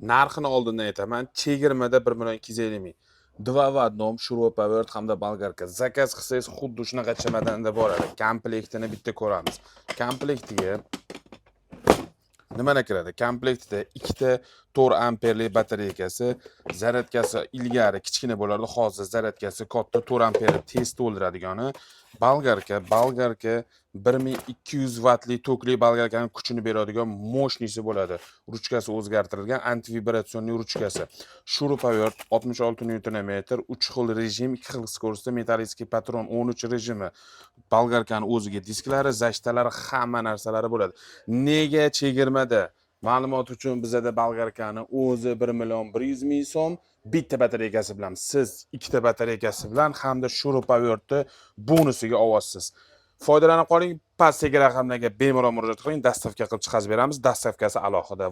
Narxini oldindan aytaman. Chegirmada 1,250 ming. 2 va nom, shurupovert hamda bolgarka. Zakaz qilsangiz xuddi shunaqa chamadanda boradi. Komplektini bitta ko'ramiz. Komplektiga nimani kiradi? Komplektda ikkita 4 amperli batareykasi, zaryadkasi ilgari kichkina bo'lardi, hozir zaryadkasi katta 4 amperli tez to'ldiradegani, bolgarka 1200 vatli tokli bolgarkaning kuchini beradigan mощности bo'ladi. Ruchkasi o'zgartirilgan antivibratsionli ruchkasi. Shurupovert 66 Nm, 3 xil rejim, 2 xil skorostda, metallический patron 13 rejimi. Bolgarkaning o'ziga disklari, zashtalari, hamma narsalari bo'ladi. Nega chegirmada? Ma'lumot uchun bizada bolgarkani o'zi 1,100,000 so'm bitta batareykasi bilan, siz ikkita batareykasi bilan hamda shurupovertni bonusiga olasiz. Foydalanib qoling, pastdagi raqamlarga bemalol murojaat qiling, dastavka qilib chiqarib beramiz. Dastavkasi alohida.